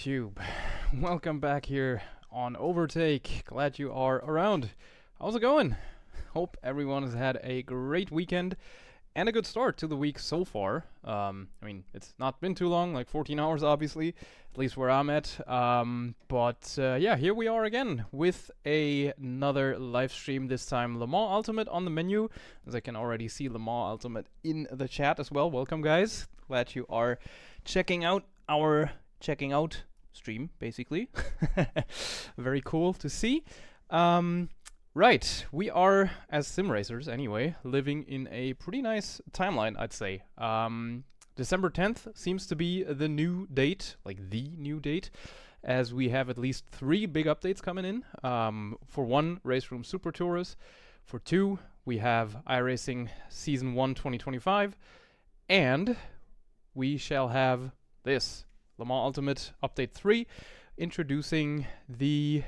YouTube. Welcome back here on Overtake. Glad you are around. How's it going? Hope everyone has had a great weekend and a good start to the week so far. I mean, it's not been too long, like 14 hours obviously, at least where I'm at. Yeah, here we are again with another live stream, this time Le Mans Ultimate on the menu. As I can already see Le Mans Ultimate in the chat as well. Welcome guys. Glad you are checking out our stream, basically. Very cool to see. Right, we are, as sim racers anyway, living in a pretty nice timeline, I'd say. December 10th seems to be the new date, like the new date, as we have at least 3 big updates coming in. For 1, Race Room Super Tours. For 2, we have iRacing Season 1 2025. And we shall have this, Le Mans Ultimate Update 3, introducing the,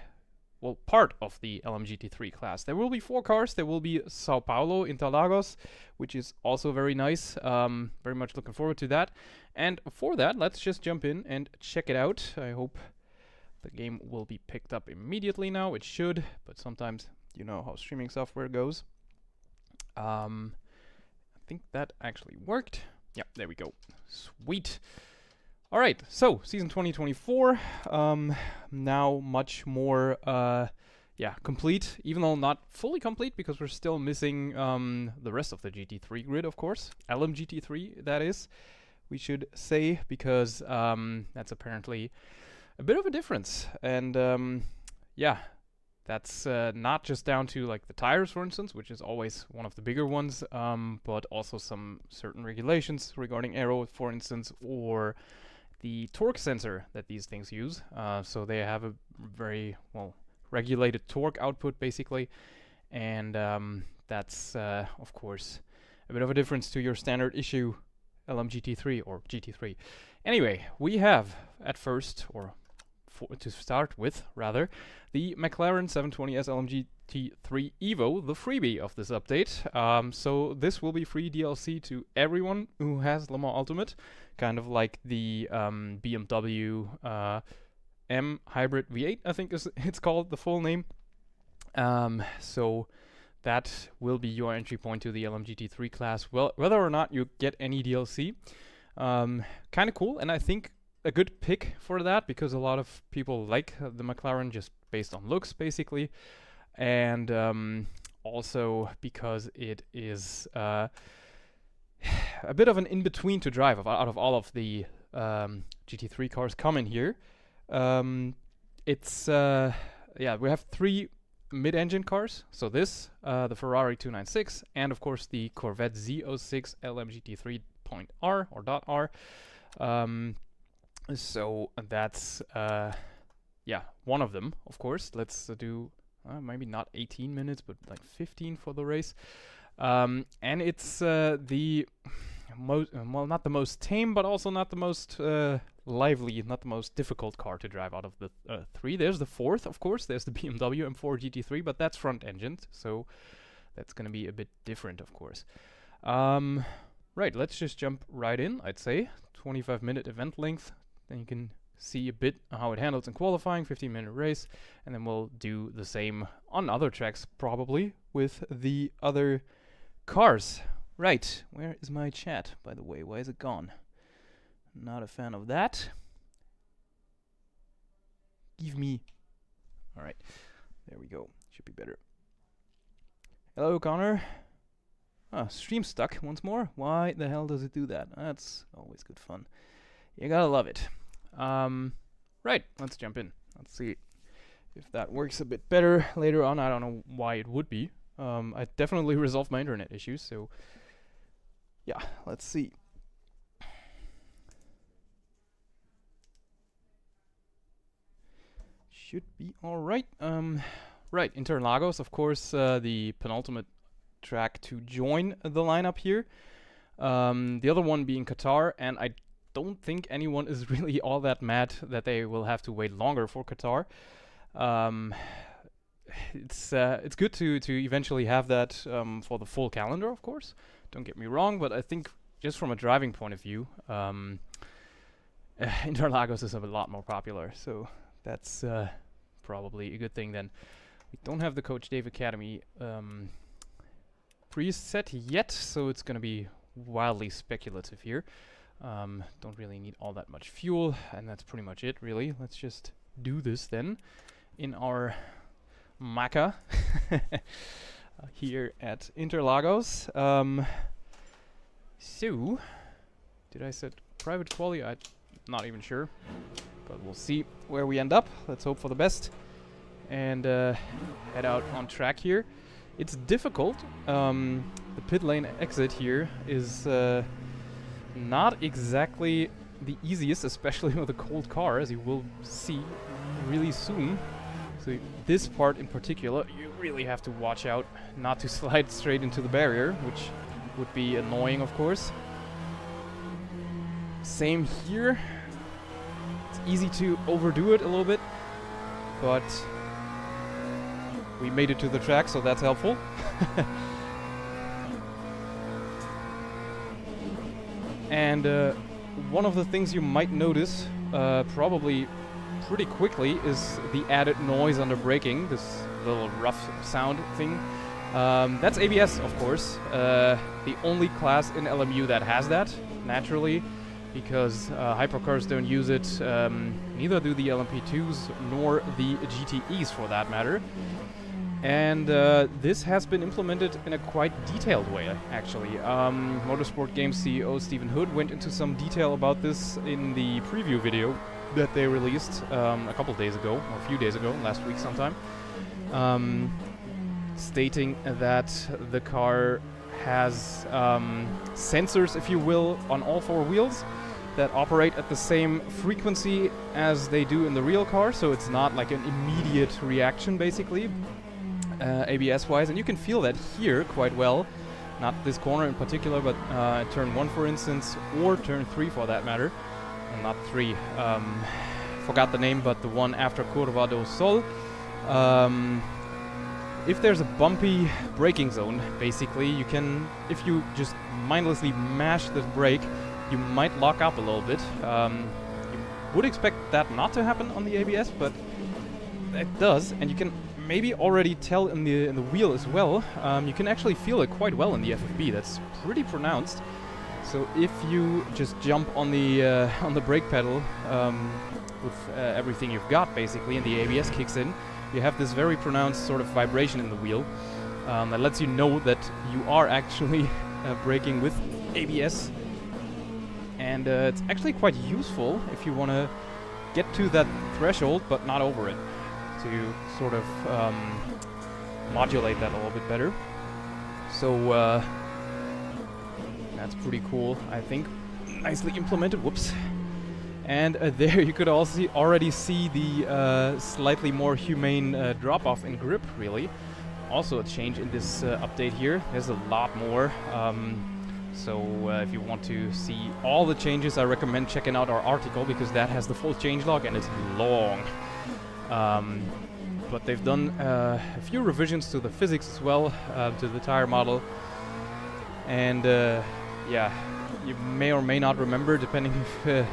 well, part of the LMGT3 class. There will be 4 cars. There will be Sao Paulo, Interlagos, which is also very nice. Very much looking forward to that. And for that, let's just jump in and check it out. I hope the game will be picked up immediately now. It should, but sometimes you know how streaming software goes. I think that actually worked. Yeah, there we go. Sweet. All right, so season 2024, now much more, complete, even though not fully complete because we're still missing the rest of the GT3 grid, of course. LMGT3, that is, we should say, because that's apparently a bit of a difference. And yeah, that's not just down to like the tires, for instance, which is always one of the bigger ones, but also some certain regulations regarding aero, for instance, or the torque sensor that these things use. So they have a very, well, regulated torque output, basically. And that's, of course, a bit of a difference to your standard issue LMGT3 or GT3. Anyway, we have at first, or to start with, rather, the McLaren 720S LMGT3 Evo, the freebie of this update. So this will be free DLC to everyone who has Le Mans Ultimate, kind of like the BMW M Hybrid V8, I think it's called, the full name. So that will be your entry point to the LMGT3 class, well, whether or not you get any DLC. Kind of cool, and I think a good pick for that, because a lot of people like the McLaren just based on looks, basically, and also because it is a bit of an in-between to drive out of all of the GT3 cars coming here. It's yeah, we have 3 mid-engine cars. So this, the Ferrari 296, and of course the Corvette Z06 GT3.R or .R. So that's yeah, one of them, of course. Let's do maybe not 18 minutes, but like 15 for the race. And it's the most, well, not the most tame, but also not the most lively, not the most difficult car to drive out of the 3. There's the 4th, of course. There's the BMW M4 GT3, but that's front-engined, so that's going to be a bit different, of course. Right, let's just jump right in, I'd say. 25-minute event length. Then you can see a bit how it handles in qualifying, 15-minute race, and then we'll do the same on other tracks, probably, with the other cars. Right, where is my chat, by the way? Why is it gone? Not a fan of that. Give me... Alright, there we go. Should be better. Hello, Connor. Ah, stream stuck once more. Why the hell does it do that? That's always good fun. You gotta love it. Right, let's jump in. Let's see if that works a bit better later on. I don't know why it would be. I definitely resolved my internet issues, so yeah, let's see. Should be alright. Right, Interlagos, of course, the penultimate track to join the lineup here. The other one being Qatar, and I don't think anyone is really all that mad that they will have to wait longer for Qatar. It's good to eventually have that for the full calendar, of course. Don't get me wrong, but I think just from a driving point of view, Interlagos is a lot more popular, so that's probably a good thing then. We don't have the Coach Dave Academy preset yet, so it's gonna be wildly speculative here. Don't really need all that much fuel, and that's pretty much it, really. Let's just do this then in our Maca here at Interlagos. So, did I set private quality? I'm not even sure, but we'll see where we end up. Let's hope for the best and head out on track here. It's difficult. The pit lane exit here is not exactly the easiest, especially with a cold car, as you will see really soon. So this part in particular, you really have to watch out not to slide straight into the barrier, which would be annoying, of course. Same here. It's easy to overdo it a little bit, but we made it to the track, so that's helpful. And one of the things you might notice probably pretty quickly is the added noise under braking, this little rough sound thing. That's ABS, of course. The only class in LMU that has that, naturally, because hypercars don't use it. Neither do the LMP2s nor the GTEs, for that matter. And this has been implemented in a quite detailed way, actually. Motorsport Games CEO Stephen Hood went into some detail about this in the preview video that they released a couple days ago, or a few days ago, last week sometime, stating that the car has sensors, if you will, on all four wheels that operate at the same frequency as they do in the real car, so it's not like an immediate reaction, basically. ABS-wise, and you can feel that here quite well. Not this corner in particular, but turn 1, for instance, or turn 3 for that matter. Well, not 3. Forgot the name, but the one after Curva do Sol. If there's a bumpy braking zone, basically, you can, if you just mindlessly mash the brake, you might lock up a little bit. You would expect that not to happen on the ABS, but it does, and you can maybe already tell in the wheel as well. You can actually feel it quite well in the FFB. That's pretty pronounced. So if you just jump on the brake pedal with everything you've got, basically, and the ABS kicks in, you have this very pronounced sort of vibration in the wheel that lets you know that you are actually braking with ABS. And it's actually quite useful if you want to get to that threshold but not over it, to sort of modulate that a little bit better. So that's pretty cool, I think. Nicely implemented. Whoops. And there you could also already see the slightly more humane drop-off in grip, really. Also a change in this update here. There's a lot more. So if you want to see all the changes, I recommend checking out our article, because that has the full changelog and it's long. But they've done a few revisions to the physics as well, to the tire model. And yeah, you may or may not remember, depending if,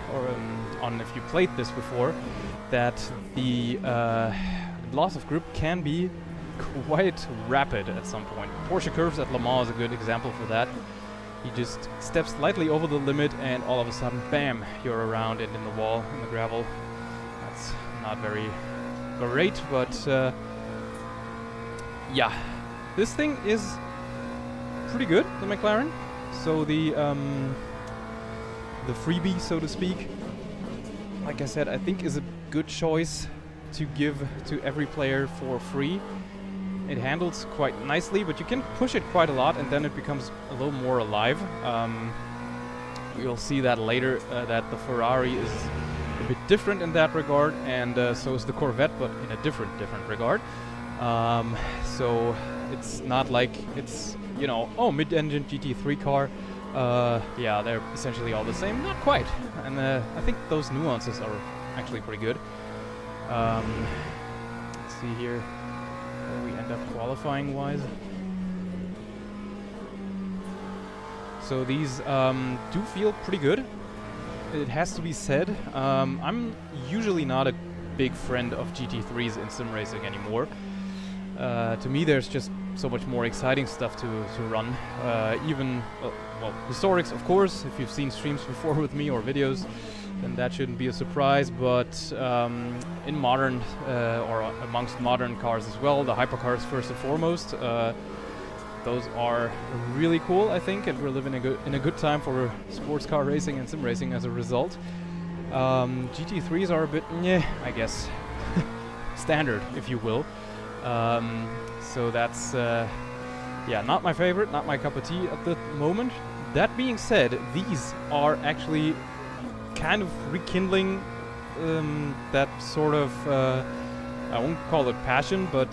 on if you played this before, that the loss of grip can be quite rapid at some point. Porsche Curves at Le Mans is a good example for that. You just step slightly over the limit and all of a sudden, bam, you're around and in the wall, in the gravel. That's not very great, but yeah, this thing is pretty good, the McLaren. So the freebie, so to speak, like I said, I think is a good choice to give to every player for free. It handles quite nicely, but you can push it quite a lot and then it becomes a little more alive. We'll see that later, that the Ferrari is a bit different in that regard, and so is the Corvette, but in a different regard. So it's not like it's, you know, oh, mid-engine GT3 car. Yeah, they're essentially all the same. Not quite. And I think those nuances are actually pretty good. Let's see here where we end up qualifying wise. So these do feel pretty good. it has to be said, I'm usually not a big friend of GT3s in sim racing anymore. To me, there's just so much more exciting stuff to run. Even, well, historics, of course. If you've seen streams before with me or videos, then that shouldn't be a surprise. But in modern, or amongst modern cars as well, the hypercars first and foremost, those are really cool, I think, and we're living in a good time for sports car racing and sim racing as a result. GT3s are a bit, I guess, standard, if you will. So that's, yeah, not my favorite, not my cup of tea at the moment. That being said, these are actually kind of rekindling that sort of, I won't call it passion, but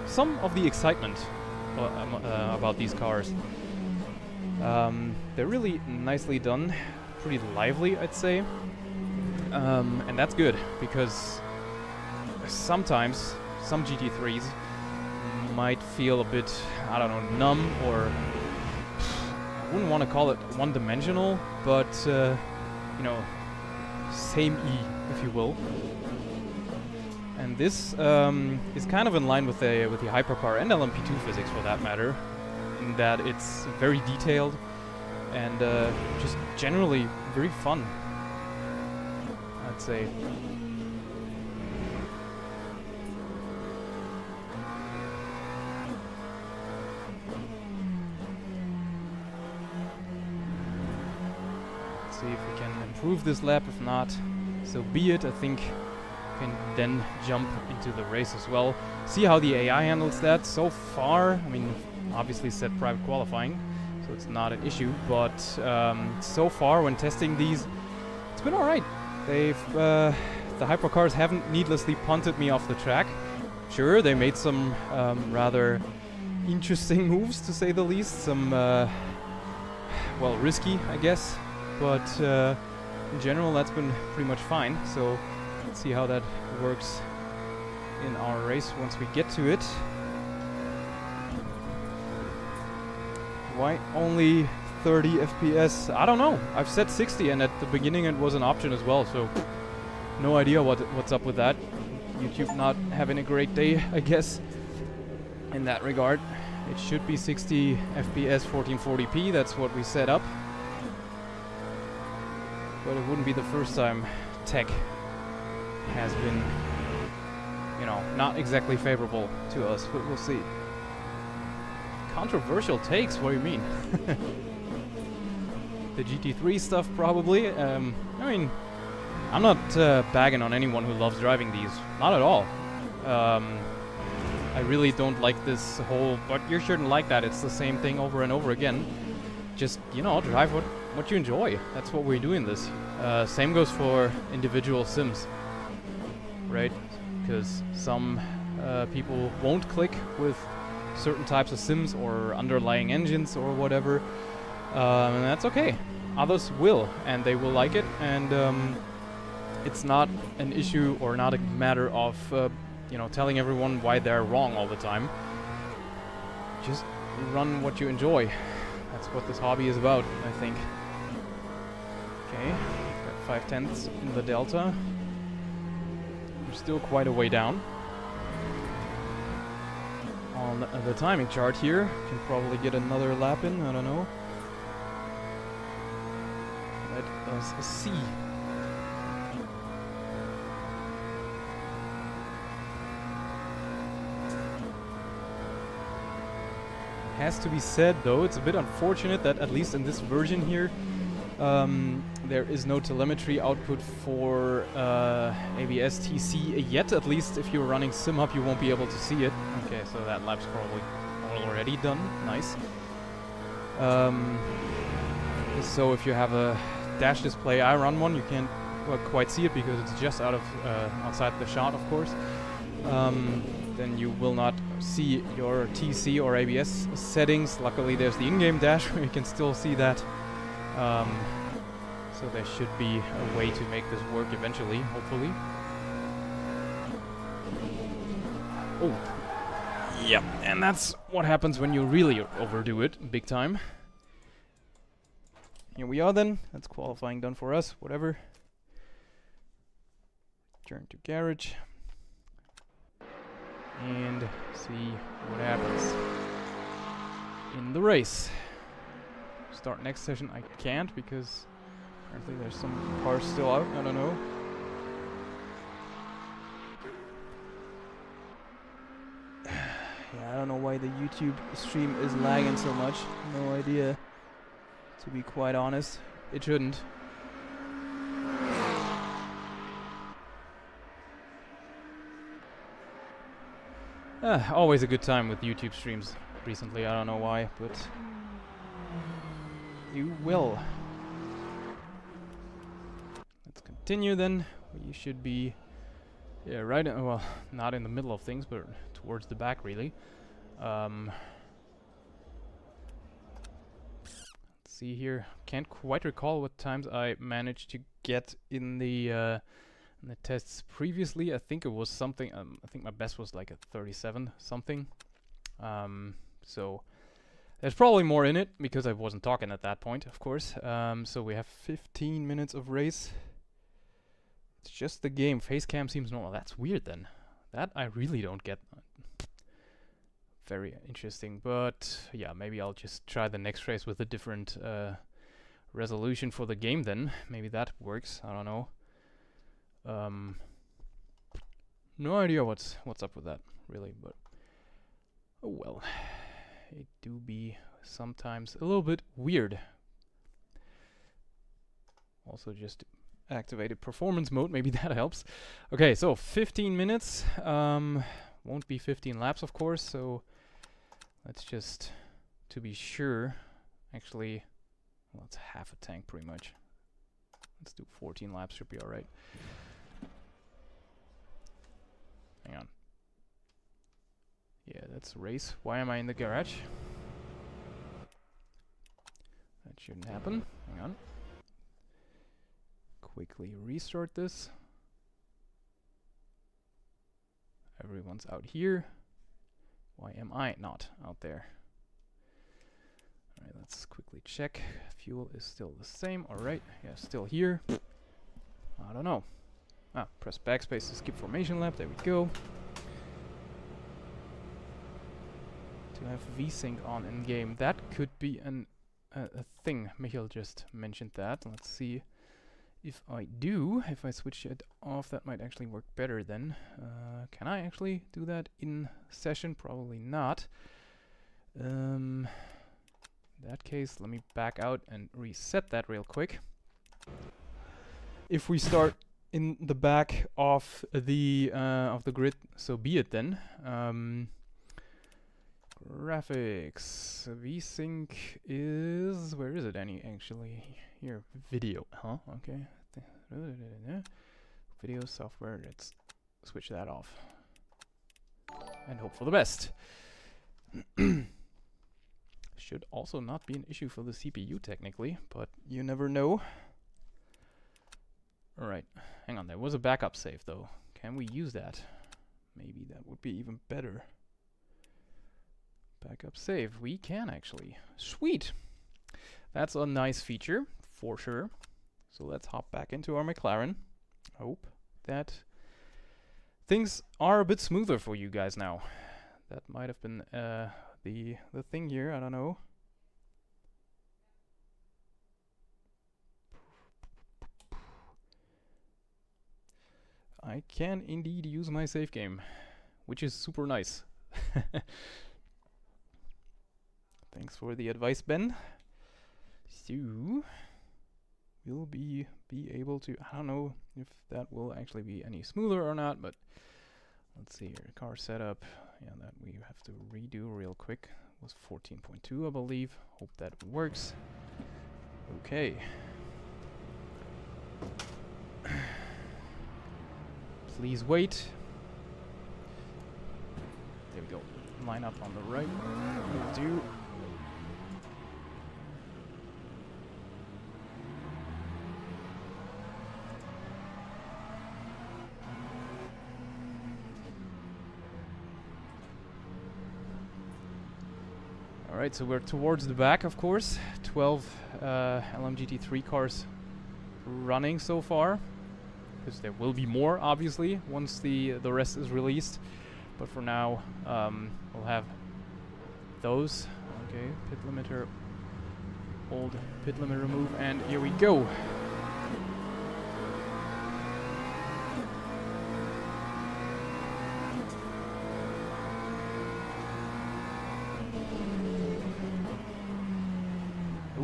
some of the excitement about these cars. They're really nicely done, pretty lively, I'd say. And that's good, because sometimes some GT3s might feel a bit, I don't know, numb, or I wouldn't want to call it one-dimensional, but you know, same-y, if you will. And this is kind of in line with the hypercar and LMP2 physics, for that matter, in that it's very detailed and just generally very fun, I'd say. Let's see if we can improve this lap. If not, so be it. I think we can then jump into the race as well. See how the AI handles that. So far, I mean, obviously set private qualifying, so it's not an issue, but so far when testing these, it's been alright. They've the hypercars haven't needlessly punted me off the track. Sure, they made some rather interesting moves, to say the least. Some, well, risky, I guess, but in general that's been pretty much fine. So let's see how that works in our race once we get to it. Why only 30 FPS? I don't know. I've set 60, and at the beginning it was an option as well, so no idea what's up with that. YouTube not having a great day, I guess, in that regard. It should be 60 FPS 1440p, that's what we set up. But it wouldn't be the first time tech has been, you know, not exactly favorable to us, but we'll see. Controversial takes, what do you mean? The GT3 stuff, probably. I mean, I'm not bagging on anyone who loves driving these. Not at all. I really don't like this whole, but you shouldn't like that, it's the same thing over and over again. Just, you know, drive what you enjoy. That's what we're doing this. Same goes for individual sims, right? Because some people won't click with certain types of sims or underlying engines or whatever, and that's okay. Others will, and they will like it, and it's not an issue or not a matter of you know, telling everyone why they're wrong all the time. Just run what you enjoy. That's what this hobby is about, I think. Okay, got 5/10 in the delta. We're still quite a way down. On the timing chart here, can probably get another lap in, I don't know. Let us see. Has to be said though, it's a bit unfortunate that at least in this version here, there is no telemetry output for ABS TC yet. At least if you're running SimHub, you won't be able to see it. Okay, so that lap's probably already done. Nice. So if you have a dash display, I run one, you can't quite see it because it's just outside the shot, of course. Then you will not see your TC or ABS settings. Luckily there's the in-game dash where you can still see that. So there should be a way to make this work eventually, hopefully. Oh, yep, and that's what happens when you really overdo it big time. here we are then. That's qualifying done for us, whatever. Turn to garage. And see what happens in the race. Start next session I can't because apparently there's some cars still out, I don't know. Yeah, I don't know why the YouTube stream is lagging so much. No idea, to be quite honest. It shouldn't. Always a good time with YouTube streams recently, I don't know why, but you will. Let's continue then. We should be, yeah, right, well, not in the middle of things, but towards the back really. Let's see here. Can't quite recall what times I managed to get in the tests previously. I think it was something, I think my best was like a 37 something. So there's probably more in it because I wasn't talking at that point, of course. So we have 15 minutes of race. It's just the game. Face cam seems normal. That's weird then. That I really don't get. Very interesting. But yeah, maybe I'll just try the next race with a different resolution for the game then. Maybe that works. I don't know. No idea what's up with that really, but oh well. It do be sometimes a little bit weird. Also just activated performance mode, maybe that helps. Okay, so 15 minutes. Won't be 15 laps of course, so let's just, to be sure, actually, well, it's half a tank pretty much. Let's do 14 laps, should be alright. Hang on. Yeah, that's race. Why am I in the garage? That shouldn't happen. Hang on. Quickly restart this. Everyone's out here. Why am I not out there? Alright, let's quickly check. Fuel is still the same. Alright, yeah, still here. I don't know. Ah, press backspace to skip formation lap. There we go. To have VSync on in game. That could be a thing. Michael just mentioned that. Let's see if I do. If I switch it off, that might actually work better then. Can I actually do that in session? Probably not. In that case, let me back out and reset that real quick. If we start in the back of the grid, so be it then. Graphics. VSync is, where is it actually? Here, video. Huh? Okay. Video software. Let's switch that off and hope for the best. Should also not be an issue for the CPU technically, but you never know. Alright, hang on, there was a backup save though. Can we use that? Maybe that would be even better. Backup save, we can actually. Sweet! That's a nice feature, for sure. So let's hop back into our McLaren. Hope that things are a bit smoother for you guys now. That might have been the thing here, I don't know. I can indeed use my save game, which is super nice. Thanks for the advice, Ben. So we'll be able to, I don't know if that will actually be any smoother or not, but let's see here. Car setup, yeah, that we have to redo real quick. It was 14.2, I believe. Hope that works. Okay. Please wait. There we go. Line up on the right. Will do. Alright, so we're towards the back, of course. 12 LMGT3 cars running so far, because there will be more obviously once the rest is released, but for now we'll have those. Okay, pit limiter, old pit limiter remove, and here we go.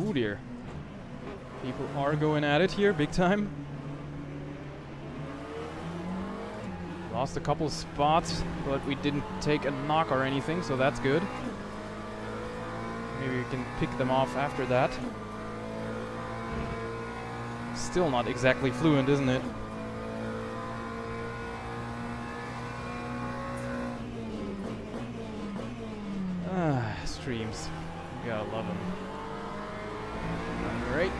Oh dear. People are going at it here, big time. Lost a couple spots, but we didn't take a knock or anything, so that's good. Maybe we can pick them off after that. Still not exactly fluent, isn't it? Ah, streams. You gotta love them. Alright.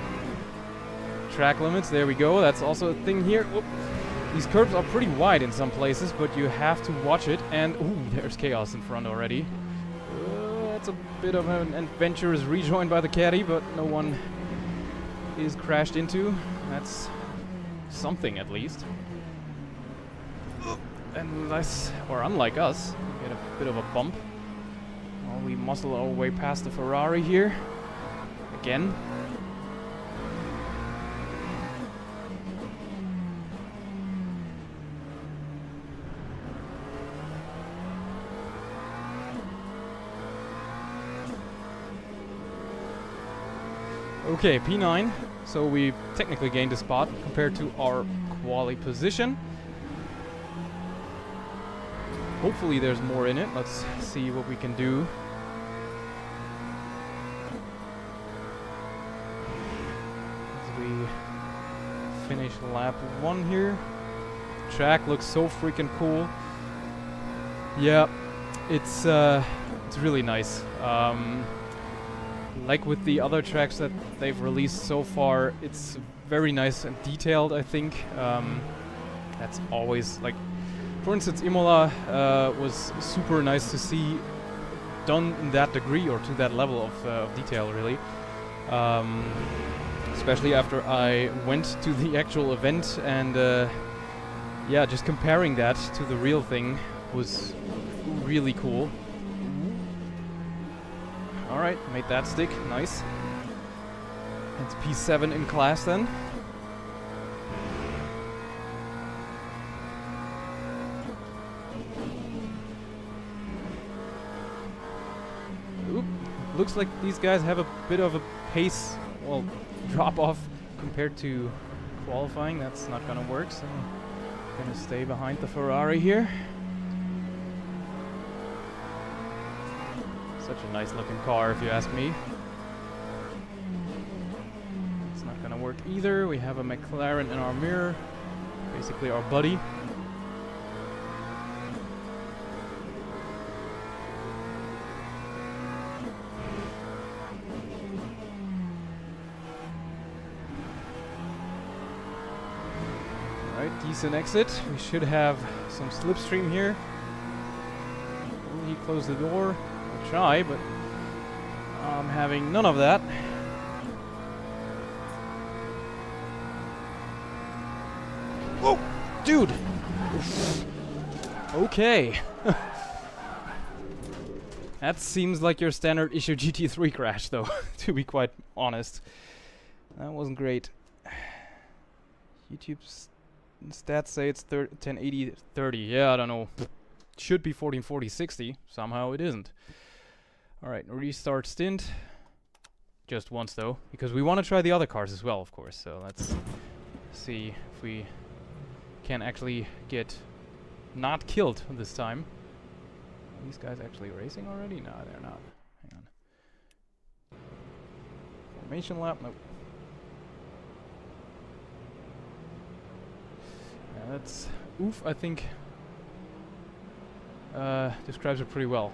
Track limits, there we go. That's also a thing here. Whoop. These curves are pretty wide in some places, but you have to watch it. And, ooh, there's chaos in front already. That's a bit of an adventurous rejoin by the caddy, but no one is crashed into. That's something, at least. Unless, or unlike us, we get a bit of a bump. Well, we muscle our way past the Ferrari here. Again. Okay, P9. So we technically gained a spot compared to our quali position. Hopefully there's more in it. Let's see what we can do. As we finish lap 1 here. Track looks so freaking cool. Yeah, it's really nice. Like with the other tracks that they've released so far, it's very nice and detailed, I think. That's always, like, for instance, Imola was super nice to see done in that degree or to that level of detail, really. Especially after I went to the actual event, and yeah, just comparing that to the real thing was really cool. Alright, made that stick. Nice. It's P7 in class then. Oop. Looks like these guys have a bit of a pace, well, drop off compared to qualifying. That's not gonna work, so I'm gonna stay behind the Ferrari here. Such a nice looking car, if you ask me. It's not gonna work either. We have a McLaren in our mirror, basically our buddy. Alright, decent exit. We should have some slipstream here. Will he close the door? Try, but I'm having none of that. Whoa, dude! Okay. That seems like your standard issue GT3 crash, though, to be quite honest. That wasn't great. YouTube's stats say it's 1080 30. Yeah, I don't know. Should be 1440 60. Somehow it isn't. Alright, restart stint. Just once though, because we want to try the other cars as well, of course. So let's see if we can actually get not killed this time. Are these guys actually racing already? No, they're not. Hang on. Formation lap? Nope. Yeah, that's... Oof, I think... describes it pretty well.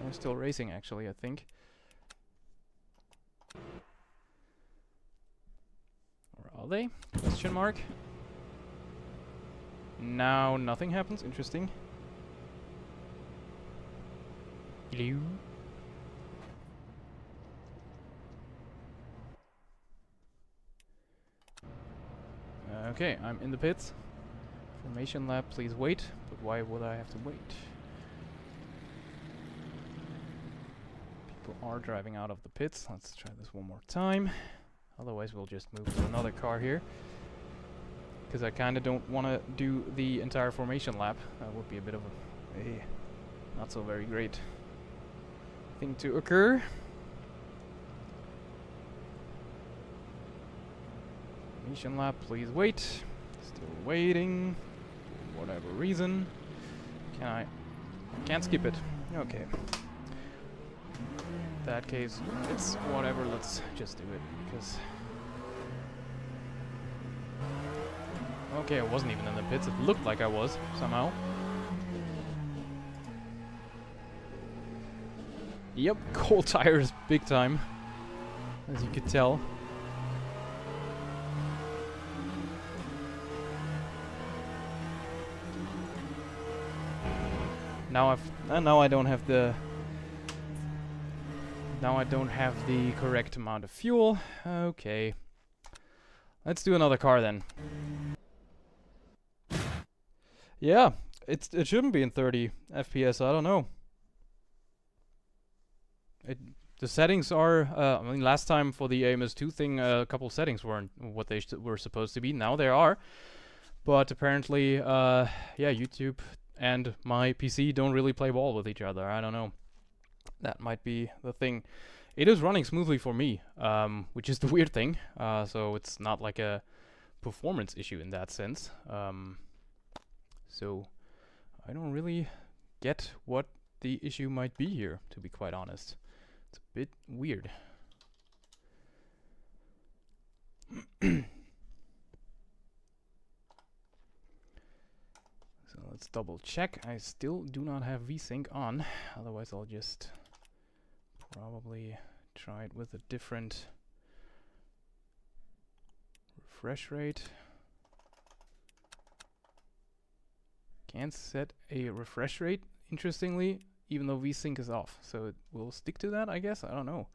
They're still racing, actually, I think. Or are they? Question mark. Now nothing happens. Interesting. Hello. Okay, I'm in the pits. Formation lap, please wait. But why would I have to wait? People are driving out of the pits. Let's try this one more time. Otherwise we'll just move to another car here. Because I kind of don't want to do the entire formation lap. That would be a bit of a not so very great thing to occur. Formation lap, please wait. Still waiting. For whatever reason. Can't skip it. Okay. In that case, it's whatever, let's just do it, because... Okay, I wasn't even in the pits, it looked like I was, somehow. Yep, cold tires, big time, as you could tell. Now I don't have the... Now I don't have the correct amount of fuel. Okay. Let's do another car then. Yeah, it shouldn't be in 30 FPS, I don't know. The settings are, I mean, last time for the AMS2 thing, a couple settings weren't what they were supposed to be. Now they are. But apparently, yeah, YouTube and my PC don't really play ball with each other. I don't know. That might be the thing. It is running smoothly for me, which is the weird thing. So it's not like a performance issue in that sense. So I don't really get what the issue might be here, to be quite honest. It's a bit weird. So let's double check. I still do not have VSync on, otherwise I'll just probably try it with a different refresh rate. Can't set a refresh rate, interestingly, even though VSync is off. So it will stick to that, I guess? I don't know.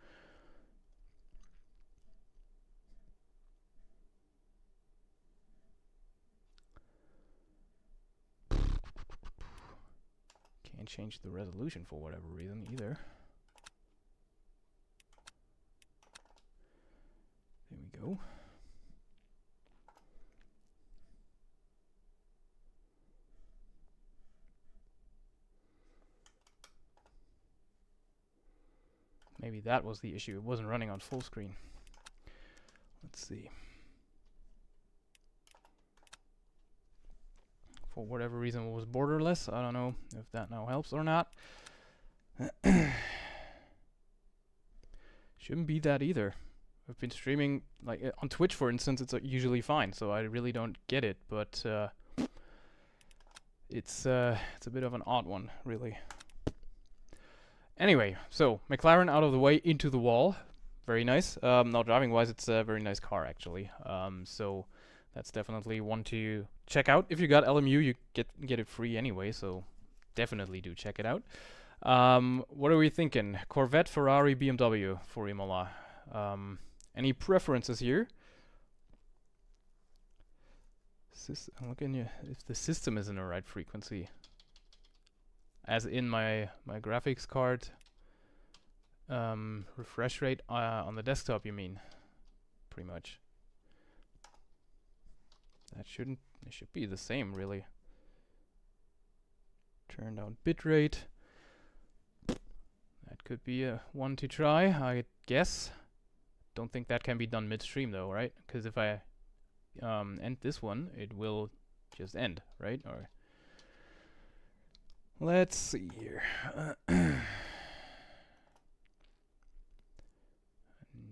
Can't change the resolution for whatever reason either. There we go. Maybe that was the issue. It wasn't running on full screen. Let's see. For whatever reason it was borderless. I don't know if that now helps or not. Shouldn't be that either. I've been streaming, like on Twitch for instance, it's usually fine, so I really don't get it, but it's a bit of an odd one, really. Anyway, so McLaren out of the way, into the wall. Very nice. Now driving wise, it's a very nice car actually. So that's definitely one to check out. If you got LMU, you get it free anyway, so definitely do check it out. What are we thinking? Corvette, Ferrari, BMW for Imola. Any preferences here? I'm looking if the system is in the right frequency. As in my graphics card refresh rate on the desktop, you mean? Pretty much. It should be the same, really. Turn down bitrate. That could be a one to try, I guess. Don't think that can be done midstream though, right? Because if I end this one, it will just end, right? Or let's see here.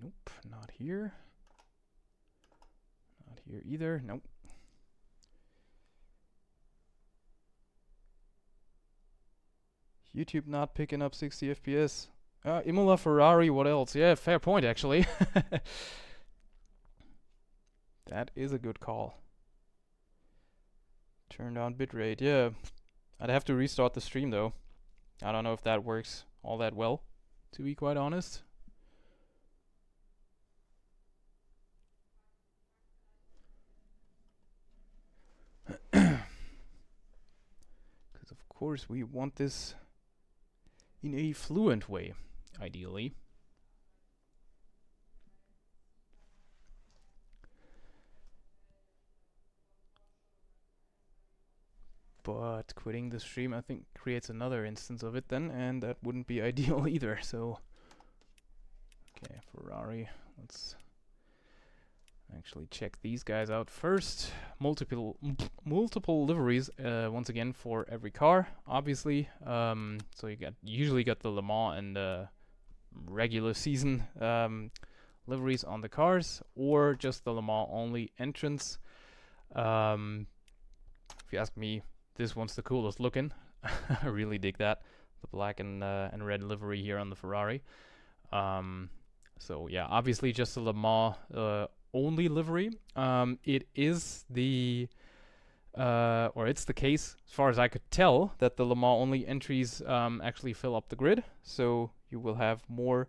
Nope, not here. Not here either. Nope. YouTube not picking up 60 FPS. Imola, Ferrari, what else? Yeah, fair point actually. That is a good call. Turn down bitrate, yeah. I'd have to restart the stream though. I don't know if that works all that well, to be quite honest. course, we want this in a fluent way, ideally. But quitting the stream, I think, creates another instance of it then, and that wouldn't be ideal either. So, okay, Ferrari. Let's actually check these guys out first. Multiple liveries, once again, for every car, obviously. So you usually got the Le Mans and regular season liveries on the cars, or just the Le Mans only entrance. If you ask me, this one's the coolest looking. I really dig that, the black and red livery here on the Ferrari. So yeah, obviously just the Le Mans only livery. It is the or it's the case, as far as I could tell, that the Le Mans only entries actually fill up the grid. So you will have more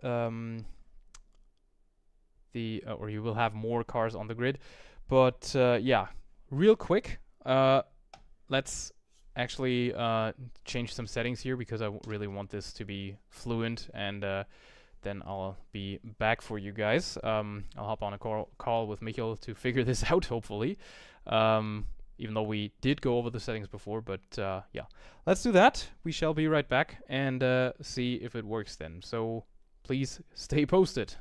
or you will have more cars on the grid. But yeah, real quick. Let's actually change some settings here, because I really want this to be fluent, and then I'll be back for you guys. I'll hop on a call with Michael to figure this out, hopefully, even though we did go over the settings before. But yeah, let's do that. We shall be right back and see if it works then. So please stay posted.